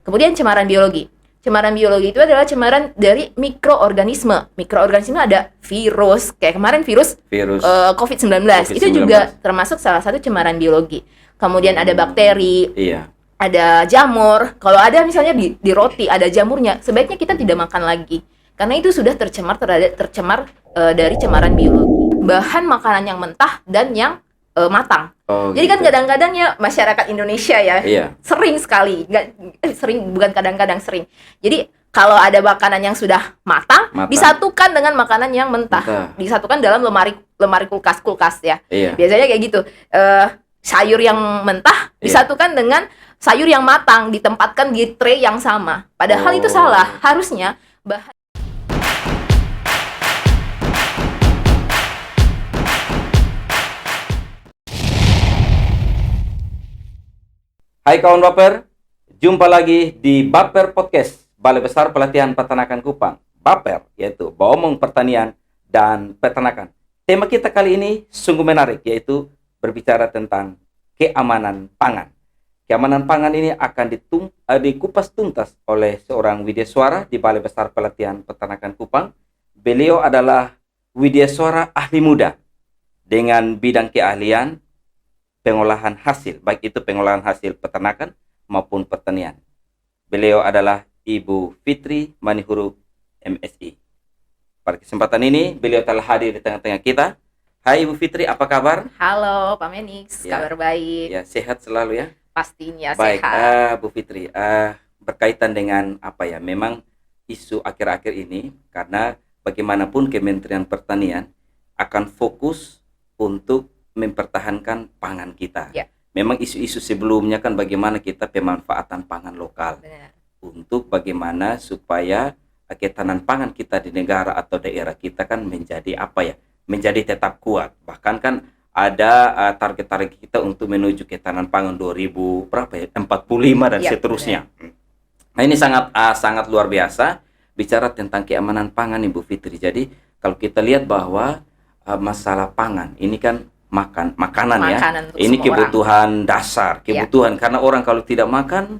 Kemudian cemaran biologi. Cemaran biologi itu adalah cemaran dari mikroorganisme. Mikroorganisme ada virus, kayak kemarin virus COVID-19. Itu juga termasuk salah satu cemaran biologi. Kemudian ada bakteri, ada jamur. Kalau ada misalnya di roti ada jamurnya, sebaiknya kita tidak makan lagi. Karena itu sudah tercemar dari cemaran biologi. Bahan makanan yang mentah dan yang matang. Jadi kan kadang-kadang ya masyarakat Indonesia ya sering sekali, bukan kadang-kadang sering. Jadi kalau ada makanan yang sudah matang, disatukan dengan makanan yang mentah. Disatukan dalam lemari kulkas ya. Biasanya kayak gitu. Sayur yang mentah disatukan dengan sayur yang matang, ditempatkan di tray yang sama. Padahal itu salah. Harusnya bahan. Hai kawan Baper, jumpa lagi di Baper Podcast, Balai Besar Pelatihan Peternakan Kupang. Baper, yaitu Baomong Pertanian dan Peternakan. Tema kita kali ini sungguh menarik, yaitu berbicara tentang keamanan pangan. Keamanan pangan ini akan dikupas tuntas oleh seorang widyaswara di Balai Besar Pelatihan Peternakan Kupang. Beliau adalah widyaswara ahli muda dengan bidang keahlian pengolahan hasil, baik itu pengolahan hasil peternakan maupun pertanian. Beliau adalah Ibu Fitri Manihuru, MSI. Pada kesempatan ini, beliau telah hadir di tengah-tengah kita. Hai Ibu Fitri, apa kabar? Halo Pak Menix, kabar baik. Ya, sehat selalu ya? Pastinya baik, sehat. Bu Fitri, berkaitan dengan apa ya, memang isu akhir-akhir ini, karena bagaimanapun Kementerian Pertanian akan fokus untuk mempertahankan pangan kita. Memang isu-isu sebelumnya kan bagaimana kita pemanfaatan pangan lokal. Benar. Untuk bagaimana supaya ketahanan pangan kita di negara atau daerah kita kan menjadi apa ya, menjadi tetap kuat. Bahkan kan ada target-target kita untuk menuju ketahanan pangan 2045 dan seterusnya. Benar. Nah ini sangat luar biasa bicara tentang keamanan pangan Ibu Fitri. Jadi kalau kita lihat bahwa masalah pangan ini kan makanan ya. Ini kebutuhan dasar, kebutuhan karena orang kalau tidak makan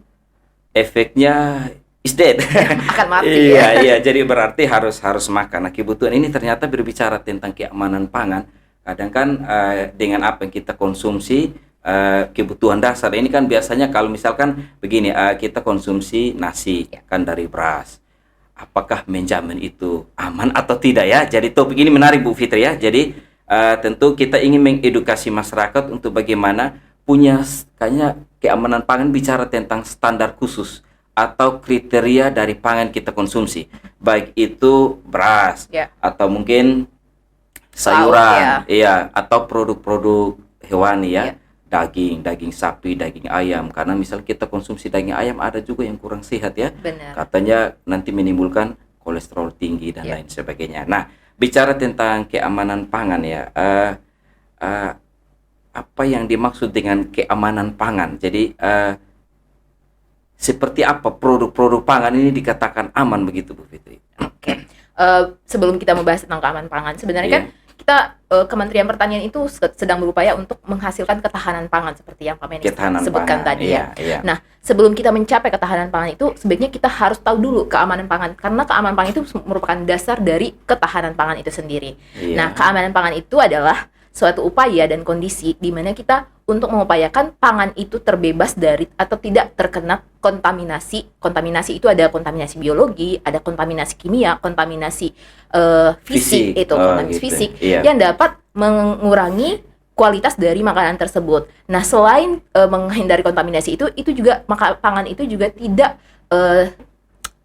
efeknya is dead. Akan mati. Iya, jadi berarti harus makan. Nah, kebutuhan ini ternyata berbicara tentang keamanan pangan. Kadang kan dengan apa yang kita konsumsi kebutuhan dasar ini kan biasanya kalau misalkan begini kita konsumsi nasi kan dari beras. Apakah menjamin itu aman atau tidak ya? Jadi topik ini menarik Bu Fitri ya. Jadi tentu kita ingin mengedukasi masyarakat untuk bagaimana punya kayaknya keamanan pangan bicara tentang standar khusus atau kriteria dari pangan kita konsumsi, baik itu beras atau mungkin sayuran, atau produk-produk hewani daging sapi, daging ayam. Karena misal kita konsumsi daging ayam ada juga yang kurang sehat ya. Benar. Katanya nanti menimbulkan kolesterol tinggi dan lain sebagainya. Nah, bicara tentang keamanan pangan ya, apa yang dimaksud dengan keamanan pangan? Jadi seperti apa produk-produk pangan ini dikatakan aman begitu Bu Fitri? Oke. Sebelum kita membahas tentang keamanan pangan, sebenarnya kan kita Kementerian Pertanian itu sedang berupaya untuk menghasilkan ketahanan pangan seperti yang Pak Menix sebutkan tadi ya. Nah, sebelum kita mencapai ketahanan pangan itu sebaiknya kita harus tahu dulu keamanan pangan, karena keamanan pangan itu merupakan dasar dari ketahanan pangan itu sendiri. Nah, keamanan pangan itu adalah suatu upaya dan kondisi di mana kita untuk mengupayakan pangan itu terbebas dari atau tidak terkena kontaminasi. Kontaminasi itu ada kontaminasi biologi, ada kontaminasi kimia, kontaminasi fisik itu kontaminasi fisik yang dapat mengurangi kualitas dari makanan tersebut. Nah, selain menghindari kontaminasi itu juga pangan itu juga tidak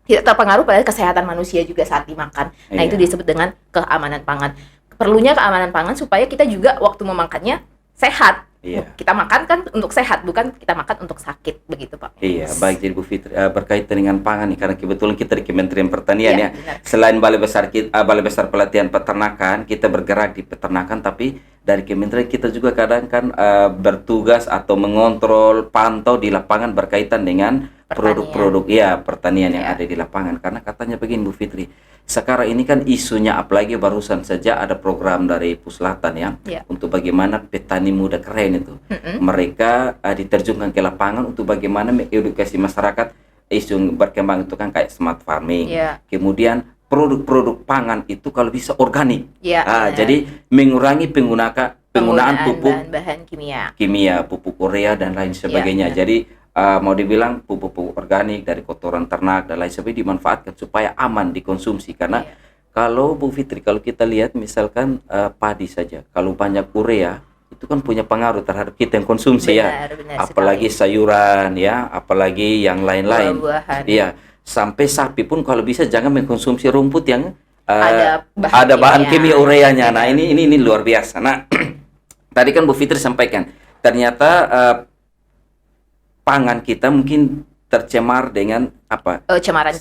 terpengaruh pada kesehatan manusia juga saat dimakan. Nah, itu disebut dengan keamanan pangan. Perlunya keamanan pangan supaya kita juga waktu memakannya sehat. Kita makan kan untuk sehat, bukan kita makan untuk sakit, begitu Pak. Baik, jadi Bu Fitri berkaitan dengan pangan nih, karena kebetulan kita di Kementerian Pertanian ya. Benar. Selain Balai Besar Pelatihan Peternakan, kita bergerak di peternakan, tapi dari Kementerian kita juga kadang kan bertugas atau mengontrol, pantau di lapangan berkaitan dengan produk-produk pertanian yang ada di lapangan. Karena katanya begini Bu Fitri, sekarang ini kan isunya, apalagi barusan saja ada program dari Puslatan untuk bagaimana petani muda keren itu mereka diterjunkan ke lapangan untuk bagaimana mengedukasi masyarakat isu berkembang itu kan kayak smart farming. Yeah. Kemudian produk-produk pangan itu kalau bisa organik. Yeah, jadi mengurangi penggunaan pupuk bahan kimia, pupuk urea dan lain sebagainya. Jadi mau dibilang pupuk organik dari kotoran ternak dan lain sebagainya dimanfaatkan supaya aman dikonsumsi. Karena kalau Bu Fitri, kalau kita lihat misalkan padi saja, kalau banyak urea itu kan punya pengaruh terhadap kita yang konsumsi. Benar apalagi sekali. Sayuran ya, apalagi yang lain-lain. Iya, sampai sapi pun kalau bisa jangan mengkonsumsi rumput yang ada bahan kimia ureanya. Nah, ini luar biasa. Nah, tadi kan Bu Fitri sampaikan ternyata pangan kita mungkin tercemar dengan apa? Cemaran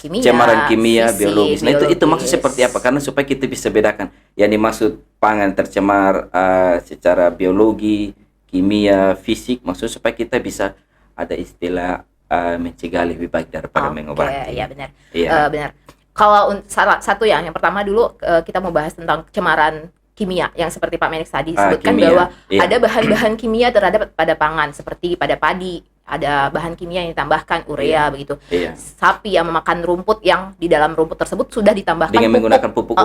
kimia, biologis. Nah, itu maksud seperti apa? Karena supaya kita bisa bedakan yang dimaksud pangan tercemar secara biologi, kimia, fisik, maksud supaya kita bisa ada istilah mencegah lebih baik daripada mengobati. Iya benar. Benar. Kalau salah satu yang pertama dulu kita mau bahas tentang cemaran kimia yang seperti Pak Menik tadi sebutkan bahwa ada bahan-bahan kimia terhadap pada pangan seperti pada padi. Ada bahan kimia yang ditambahkan urea begitu. Sapi yang memakan rumput yang di dalam rumput tersebut sudah ditambahkan dengan menggunakan pupuk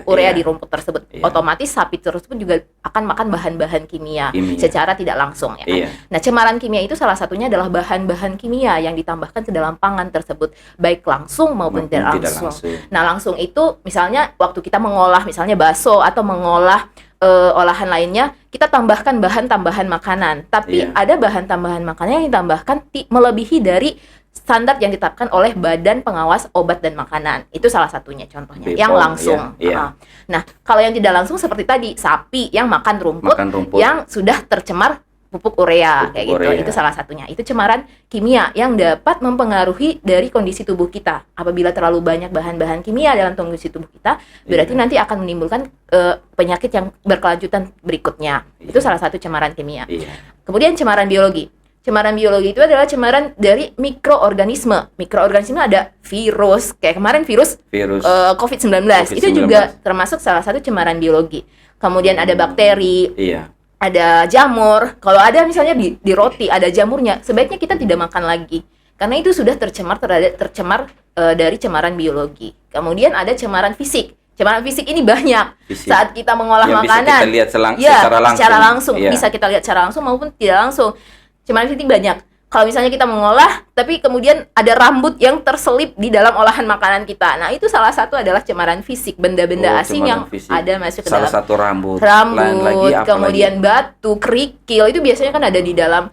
urea di rumput tersebut. Otomatis sapi tersebut juga akan makan bahan-bahan kimia secara tidak langsung ya kan? Nah, cemaran kimia itu salah satunya adalah bahan-bahan kimia yang ditambahkan ke dalam pangan tersebut, baik langsung maupun tidak langsung. Nah, langsung itu misalnya waktu kita mengolah misalnya bakso atau mengolah olahan lainnya, kita tambahkan bahan tambahan makanan. Tapi ada bahan tambahan makanan yang ditambahkan melebihi dari standar yang ditetapkan oleh Badan Pengawas Obat dan Makanan. Itu salah satunya contohnya. Yang langsung. Nah, kalau yang tidak langsung seperti tadi, sapi yang makan rumput yang sudah tercemar pupuk urea kayak gitu. Itu salah satunya. Itu cemaran kimia yang dapat mempengaruhi dari kondisi tubuh kita. Apabila terlalu banyak bahan-bahan kimia dalam kondisi tubuh kita, berarti nanti akan menimbulkan penyakit yang berkelanjutan berikutnya. Itu salah satu cemaran kimia. Kemudian cemaran biologi. Cemaran biologi itu adalah cemaran dari mikroorganisme. Mikroorganisme ada virus, kayak kemarin virus COVID-19. Itu juga termasuk salah satu cemaran biologi. Kemudian ada bakteri. Ada jamur. Kalau ada misalnya di roti ada jamurnya, sebaiknya kita tidak makan lagi karena itu sudah tercemar dari cemaran biologi. Kemudian ada cemaran fisik. Cemaran fisik ini banyak. Saat kita mengolah makanan, bisa kita lihat secara langsung. Bisa kita lihat secara langsung maupun tidak langsung. Cemaran fisik banyak. Kalau misalnya kita mengolah, tapi kemudian ada rambut yang terselip di dalam olahan makanan kita. Nah, itu salah satu adalah cemaran fisik, benda-benda asing yang ada masuk ke dalam. Salah satu rambut. Kemudian batu, kerikil, itu biasanya kan ada di dalam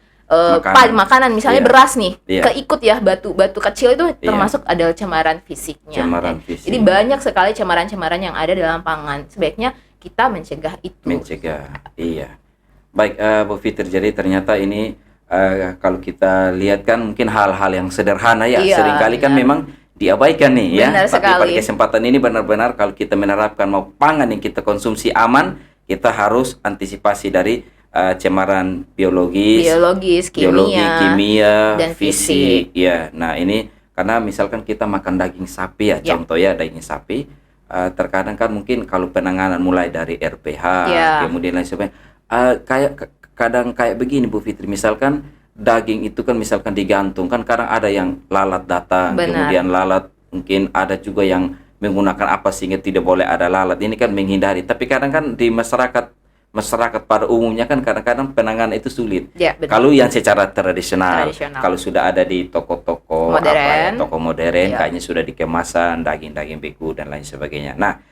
makanan. Misalnya beras nih, keikut ya batu kecil itu termasuk adalah cemaran fisiknya. Jadi banyak sekali cemaran-cemaran yang ada dalam pangan. Sebaiknya kita mencegah itu. Baik, Bu Fitri, jadi ternyata ini kalau kita lihat kan mungkin hal-hal yang sederhana ya, seringkali kan memang diabaikan nih ya. Tapi pada kesempatan ini benar-benar kalau kita menerapkan mau pangan yang kita konsumsi aman, kita harus antisipasi dari cemaran biologis, kimia, dan fisik. Ya, nah ini karena misalkan kita makan daging sapi ya, contoh ya daging sapi, terkadang kan mungkin kalau penanganan mulai dari RPH, kemudian lain sebagainya, kadang kayak begini Bu Fitri, misalkan daging itu kan misalkan digantung, kan kadang ada yang lalat datang, kemudian lalat mungkin ada juga yang menggunakan apa sehingga tidak boleh ada lalat, ini kan menghindari. Tapi kadang kan di masyarakat pada umumnya kan kadang-kadang penanganan itu sulit. Kalau yang secara tradisional, kalau sudah ada di toko-toko modern, kayaknya sudah dikemasan daging-daging beku dan lain sebagainya. Nah,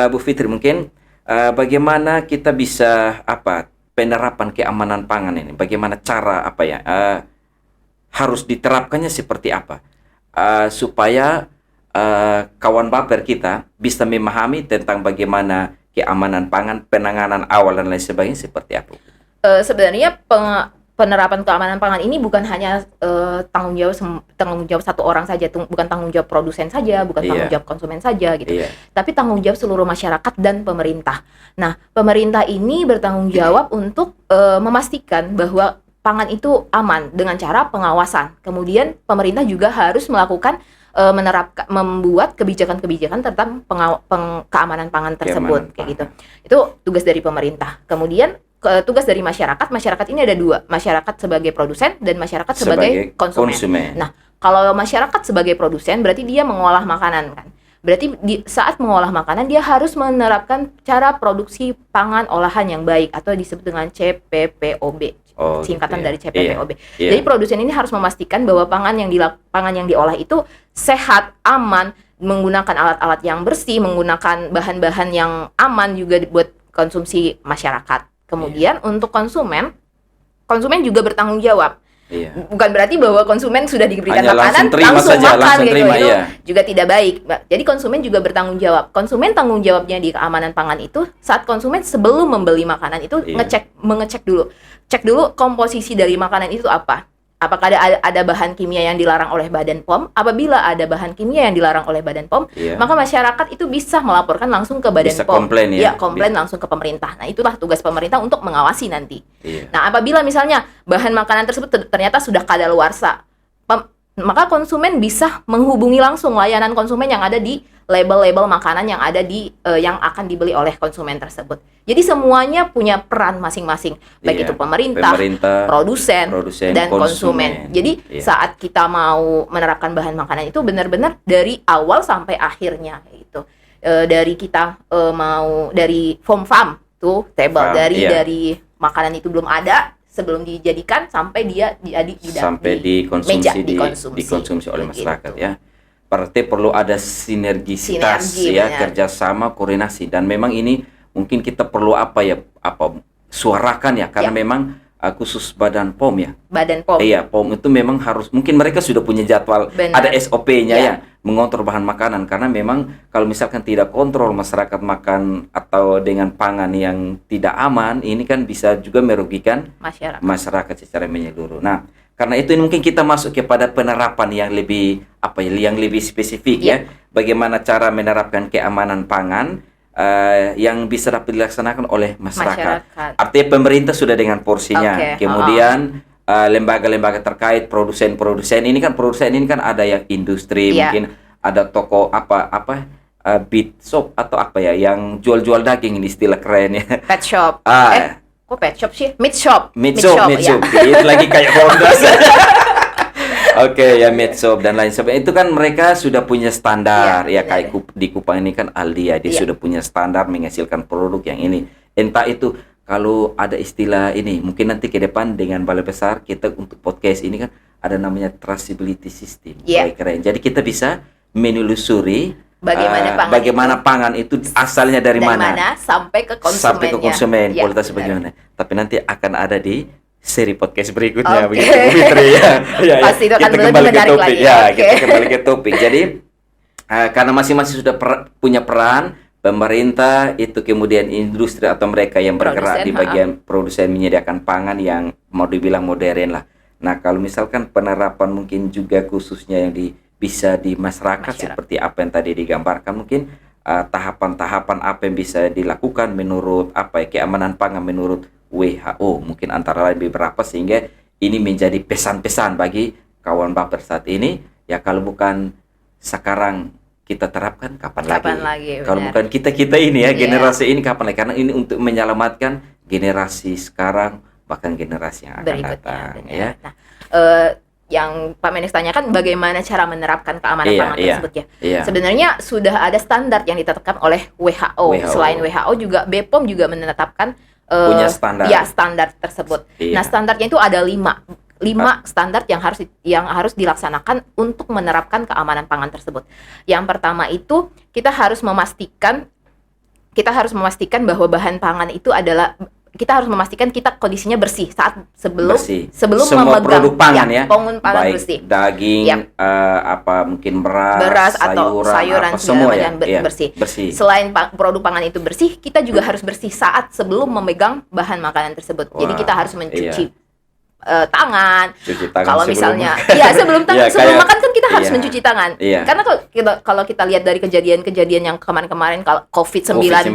Bu Fitri, mungkin bagaimana kita bisa penerapan keamanan pangan ini, bagaimana cara harus diterapkannya seperti apa supaya kawan baper kita bisa memahami tentang bagaimana keamanan pangan, penanganan awal dan lain sebagainya seperti apa? Sebenarnya penerapan keamanan pangan ini bukan hanya tanggung jawab satu orang saja, bukan tanggung jawab produsen saja, bukan tanggung jawab konsumen saja gitu. Tapi tanggung jawab seluruh masyarakat dan pemerintah. Nah, pemerintah ini bertanggung jawab untuk memastikan bahwa pangan itu aman dengan cara pengawasan. Kemudian pemerintah juga harus melakukan membuat kebijakan-kebijakan tentang keamanan pangan tersebut kayak gitu. Itu tugas dari pemerintah. Kemudian tugas dari masyarakat ini ada dua, masyarakat sebagai produsen dan masyarakat sebagai konsumen. Nah, Kalau masyarakat sebagai produsen berarti dia mengolah makanan kan. Berarti saat mengolah makanan dia harus menerapkan cara produksi pangan olahan yang baik atau disebut dengan CPPOB. Singkatan dari CPPOB. Jadi produsen ini harus memastikan bahwa pangan yang diolah itu sehat, aman, menggunakan alat-alat yang bersih, menggunakan bahan-bahan yang aman juga buat konsumsi masyarakat. Kemudian untuk konsumen juga bertanggung jawab. Bukan berarti bahwa konsumen sudah diberikan makanan langsung makan gitu, itu juga tidak baik. Jadi konsumen juga bertanggung jawab. Konsumen tanggung jawabnya di keamanan pangan itu saat konsumen sebelum membeli makanan itu mengecek dulu. Cek dulu komposisi dari makanan itu apa. Apakah ada bahan kimia yang dilarang oleh Badan POM? Apabila ada bahan kimia yang dilarang oleh Badan POM, maka masyarakat itu bisa melaporkan langsung ke Badan POM. Komplain langsung ke pemerintah. Nah, itulah tugas pemerintah untuk mengawasi nanti. Nah, apabila misalnya bahan makanan tersebut ternyata sudah kadaluarsa, maka konsumen bisa menghubungi langsung layanan konsumen yang ada di label-label makanan yang ada di yang akan dibeli oleh konsumen tersebut. Jadi semuanya punya peran masing-masing, baik itu pemerintah, produsen dan konsumen. Jadi saat kita mau menerapkan bahan makanan itu benar-benar dari awal sampai akhirnya gitu. Dari kita mau dari farm tuh table dari makanan itu belum ada sebelum dijadikan sampai dia dikonsumsi oleh masyarakat gitu. Ya. Berarti perlu ada sinergisitas kerjasama, koordinasi, dan memang ini mungkin kita perlu suarakan ya, karena memang khusus Badan POM ya. Badan POM. Iya, POM itu memang harus, mungkin mereka sudah punya jadwal, ada SOP-nya ya, mengontrol bahan makanan, karena memang kalau misalkan tidak kontrol masyarakat makan atau dengan pangan yang tidak aman, ini kan bisa juga merugikan masyarakat secara menyeluruh. Nah, karena itu ini mungkin kita masuk kepada penerapan yang lebih spesifik ya. Bagaimana cara menerapkan keamanan pangan yang bisa dapat dilaksanakan oleh masyarakat. Artinya pemerintah sudah dengan porsinya. Kemudian lembaga-lembaga terkait, produsen ini kan ada yang industri, mungkin ada toko beef shop atau yang jual-jual daging, ini istilah keren ya. Pet shop. Kok pet shop sih? Meat shop. Itu lagi kayak Honda. Meat shop dan lain sebagainya. Itu kan mereka sudah punya standar kayak di Kupang ini kan Aldi dia sudah punya standar menghasilkan produk yang ini. Entah itu kalau ada istilah ini, mungkin nanti ke depan dengan Balai Besar kita untuk podcast ini kan ada namanya traceability system. Keren. Jadi kita bisa menelusuri bagaimana pangan itu asalnya dari mana sampai ke konsumen kualitas bagaimana. Tapi nanti akan ada di seri podcast berikutnya begitu Bu Fitri ya. Pasti itu akan kita kembali ke topik kita kembali ke topik. Jadi karena masing-masing sudah punya peran, pemerintah itu kemudian industri atau mereka yang bergerak di bagian produsen menyediakan pangan yang mau dibilang modern lah. Nah, kalau misalkan penerapan mungkin juga khususnya yang bisa di masyarakat seperti apa yang tadi digambarkan, mungkin tahapan-tahapan apa yang bisa dilakukan menurut keamanan pangan menurut WHO, mungkin antara lain beberapa, sehingga ini menjadi pesan-pesan bagi kawan baper saat ini ya. Kalau bukan sekarang kita terapkan kapan lagi? Kalau bukan kita ini ya, generasi ini kapan lagi? Karena ini untuk menyelamatkan generasi sekarang bahkan generasi yang akan datang ya. Nah, yang Pak Menes tanyakan bagaimana cara menerapkan keamanan pangan tersebut ya. Sebenarnya sudah ada standar yang ditetapkan oleh WHO. Selain WHO juga BPOM juga menetapkan punya standar. Standar tersebut. Nah, standarnya itu ada 5 standar yang harus dilaksanakan untuk menerapkan keamanan pangan tersebut. Yang pertama itu kita harus memastikan bahwa bahan pangan itu adalah, kita harus memastikan kita kondisinya bersih sebelum semua memegang produk pangan pangan baik bersih. Daging, mungkin beras atau sayuran semua bersih. Selain produk pangan itu bersih, kita juga harus bersih saat sebelum memegang bahan makanan tersebut. Jadi kita harus mencuci tangan. Kalau misalnya sebelum makan kan kita harus mencuci tangan. Karena kalau kita lihat dari kejadian yang kemarin kalau COVID-19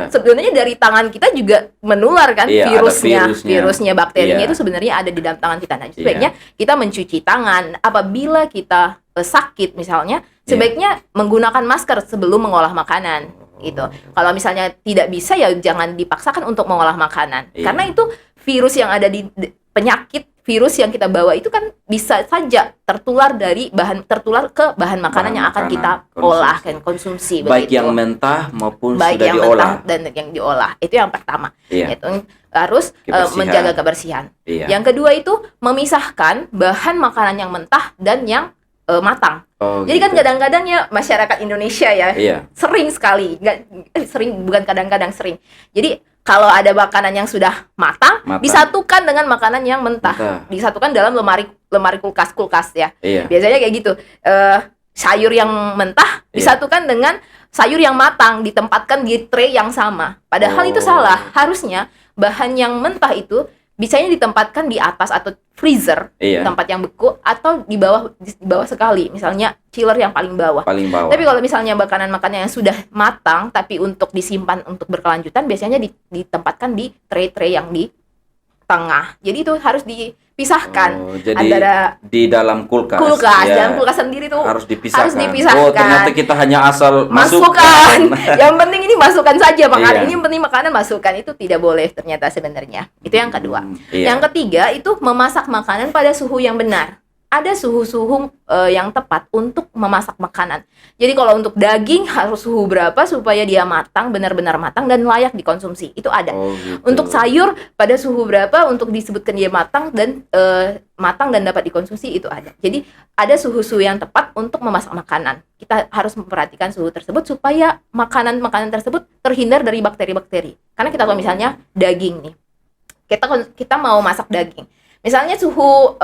sebenarnya dari tangan kita juga menular kan virusnya, bakterinya itu sebenarnya ada di dalam tangan kita. Nah, sebaiknya kita mencuci tangan. Apabila kita sakit misalnya, sebaiknya menggunakan masker sebelum mengolah makanan. Gitu. Kalau misalnya tidak bisa ya jangan dipaksakan untuk mengolah makanan. Karena itu virus yang ada di penyakit virus yang kita bawa itu kan bisa saja tertular ke bahan makanan yang akan kita olah dan konsumsi. Baik begitu. yang mentah maupun Baik sudah yang diolah. mentah dan yang diolah. Itu yang pertama. Iya. Itu harus menjaga kebersihan. Iya. Yang kedua itu memisahkan bahan makanan yang mentah dan yang matang. Jadi kan kadang-kadang ya masyarakat Indonesia ya sering sekali, bukan kadang-kadang sering. Jadi kalau ada makanan yang sudah matang, disatukan dengan makanan yang mentah. Disatukan dalam lemari kulkas ya. Biasanya kayak gitu. Sayur yang mentah disatukan dengan sayur yang matang, ditempatkan di tray yang sama. Padahal itu salah. Harusnya bahan yang mentah itu bisanya ditempatkan di atas atau freezer, tempat yang beku, atau di bawah sekali, misalnya chiller yang paling bawah. Tapi kalau misalnya makanan-makanan yang sudah matang tapi untuk disimpan untuk berkelanjutan, biasanya ditempatkan di tray-tray yang di tengah. Jadi itu harus dipisahkan antara di dalam kulkas. Dalam kulkas sendiri tuh harus dipisahkan. Ternyata kita hanya asal masukkan. Yang penting ini masukkan saja makanan. Ini yang penting makanan masukkan, itu tidak boleh ternyata sebenarnya. Itu yang kedua. Yang ketiga itu memasak makanan pada suhu yang benar. Ada suhu-suhu yang tepat untuk memasak makanan. Jadi kalau untuk daging harus suhu berapa supaya dia matang, benar-benar matang dan layak dikonsumsi. Itu ada. Untuk sayur pada suhu berapa untuk disebutkan dia matang dan dapat dikonsumsi, itu ada. Jadi ada suhu-suhu yang tepat untuk memasak makanan. Kita harus memperhatikan suhu tersebut supaya makanan-makanan tersebut terhindar dari bakteri-bakteri. Karena kita kalau misalnya daging nih, kita mau masak daging. Misalnya suhu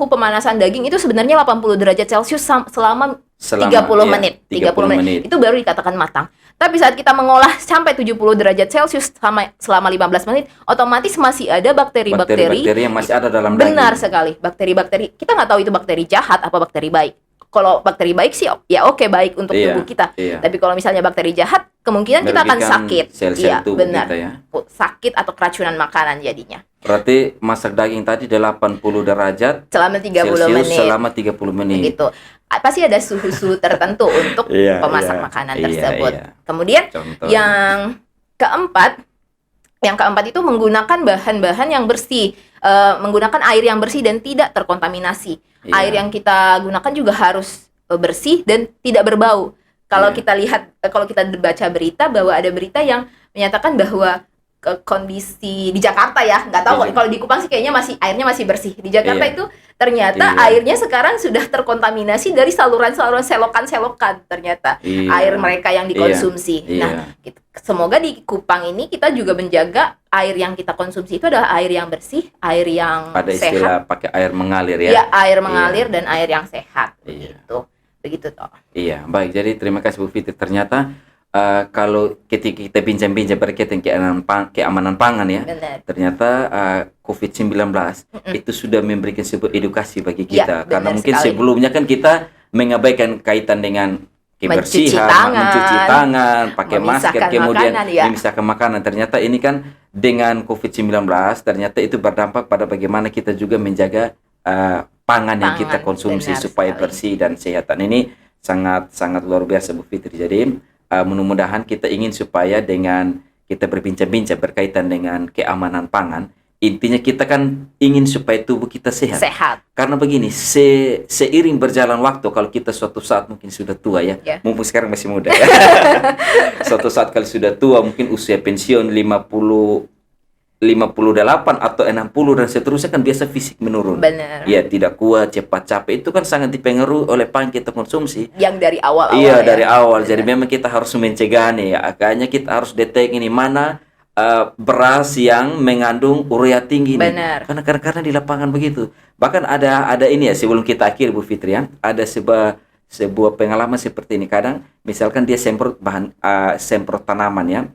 pemanasan daging itu sebenarnya 80 derajat Celcius selama 30 menit. 30 menit. Itu baru dikatakan matang. Tapi saat kita mengolah sampai 70 derajat Celcius selama 15 menit, otomatis masih ada bakteri-bakteri yang masih ada dalam daging. Benar sekali. Bakteri-bakteri. Kita nggak tahu itu bakteri jahat apa bakteri baik. Kalau bakteri baik sih ya oke, baik untuk tubuh kita. Tapi kalau misalnya bakteri jahat, kemungkinan kita akan sakit. Iya, benar. Sakit atau keracunan makanan jadinya. Berarti masak daging tadi 80 derajat selama 30 menit. Selama 30 menit. Begitu. Pasti ada suhu-suhu tertentu untuk memasak makanan tersebut. Kemudian yang keempat itu menggunakan bahan-bahan yang bersih, menggunakan air yang bersih dan tidak terkontaminasi. Air yang kita gunakan juga harus bersih dan tidak berbau. Kalau kita lihat, kalau kita baca berita bahwa ada berita yang menyatakan bahwa kondisi di Jakarta ya, nggak tahu kalau di Kupang sih kayaknya airnya masih bersih. Di Jakarta itu ternyata airnya sekarang sudah terkontaminasi dari saluran-saluran selokan ternyata air mereka yang dikonsumsi. Nah, semoga di Kupang ini kita juga menjaga air yang kita konsumsi itu adalah air yang bersih, air yang sehat. Ada istilah pakai air mengalir ya. Iya, air mengalir dan air yang sehat. Begitu toh. Iya, baik. Jadi terima kasih Bu Fitri. Ternyata kalau ketika kita bincang-bincang berkaitan keamanan pangan ya, ternyata COVID-19 itu sudah memberikan sebuah edukasi bagi kita. Karena mungkin sebelumnya kan kita mengabaikan kaitan dengan kebersihan, mencuci tangan, pakai masker, kemudian memisahkan makanan. Ternyata ini kan dengan COVID-19 ternyata itu berdampak pada bagaimana kita juga menjaga pangan yang kita konsumsi supaya bersih dan sehat. Dan ini sangat luar biasa Bu Fitri. Jadi mudah-mudahan kita ingin supaya dengan kita berbincang-bincang berkaitan dengan keamanan pangan, intinya kita kan ingin supaya tubuh kita sehat. Karena begini, seiring berjalan waktu, kalau kita suatu saat mungkin sudah tua ya, mumpung sekarang masih muda ya. Suatu saat kalau sudah tua, mungkin usia pensiun 58 atau 60 dan seterusnya, kan biasa fisik menurun. Benar. Ya, tidak kuat, cepat capek. Itu kan sangat dipengaruhi oleh pangan kita konsumsi. Yang dari awal. Iya, dari awal. Jadi memang kita harus mencegahnya ya. Akhirnya kita harus detek ini mana beras yang mengandung urea tinggi. Benar. Karena di lapangan begitu. Bahkan ada ini ya, sebelum kita akhir Bu Fitri ya, ada sebuah pengalaman seperti ini. Kadang misalkan dia semprot tanaman ya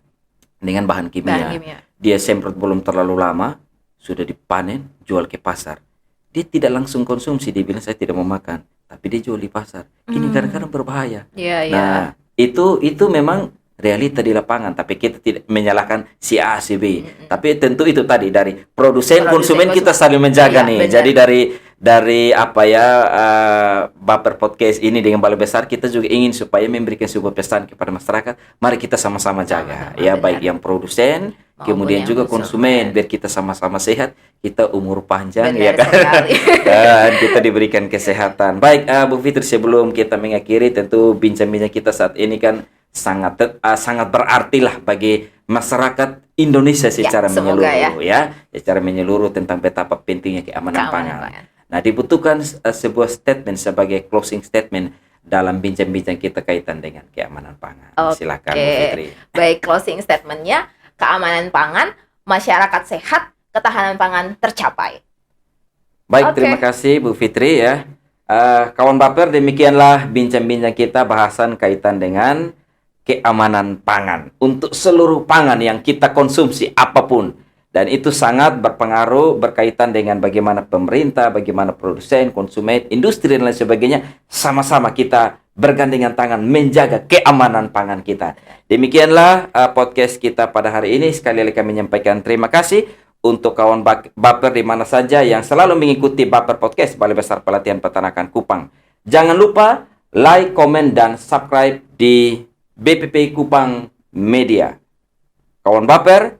dengan bahan kimia. Dia semprot belum terlalu lama, sudah dipanen, jual ke pasar. Dia tidak langsung konsumsi, dia bilang saya tidak mau makan, tapi dia jual di pasar. Ini kadang-kadang berbahaya. Nah, itu memang realita di lapangan, tapi kita tidak menyalahkan si A, si B. Tapi tentu itu tadi dari produsen konsumen kita saling menjaga nih. Benar. Jadi dari apa ya, Baper Podcast ini dengan Balai Besar, kita juga ingin supaya memberikan sebuah pesan kepada masyarakat, mari kita sama-sama jaga. Baik yang produsen, kemudian juga konsumen, biar kita sama-sama sehat, kita umur panjang, ya kan? Dan kita diberikan kesehatan. Baik, Bu Fitri, sebelum kita mengakhiri, tentu bincang-bincang kita saat ini kan sangat berarti lah bagi masyarakat Indonesia secara menyeluruh, secara menyeluruh tentang betapa pentingnya keamanan pangan. Nah, dibutuhkan sebuah statement sebagai closing statement dalam bincang-bincang kita kaitan dengan keamanan pangan. Silakan, Bu Fitri. Baik, closing statementnya, keamanan pangan, masyarakat sehat, ketahanan pangan tercapai. Baik, terima kasih Bu Fitri ya. Kawan Baper, demikianlah bincang-bincang kita bahasan kaitan dengan keamanan pangan untuk seluruh pangan yang kita konsumsi apapun. Dan itu sangat berpengaruh berkaitan dengan bagaimana pemerintah, bagaimana produsen, konsumen, industri dan lain sebagainya, sama-sama kita bergandengan tangan menjaga keamanan pangan kita. Demikianlah podcast kita pada hari ini. Sekali lagi kami menyampaikan terima kasih untuk kawan Baper di mana saja yang selalu mengikuti Baper Podcast Balai Besar Pelatihan Peternakan Kupang. Jangan lupa like, komen, dan subscribe di BPP Kupang Media. Kawan Baper,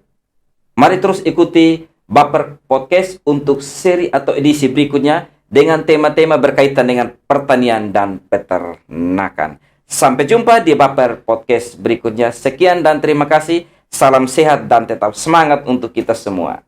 mari terus ikuti Baper Podcast untuk seri atau edisi berikutnya dengan tema-tema berkaitan dengan pertanian dan peternakan. Sampai jumpa di Baper Podcast berikutnya. Sekian dan terima kasih. Salam sehat dan tetap semangat untuk kita semua.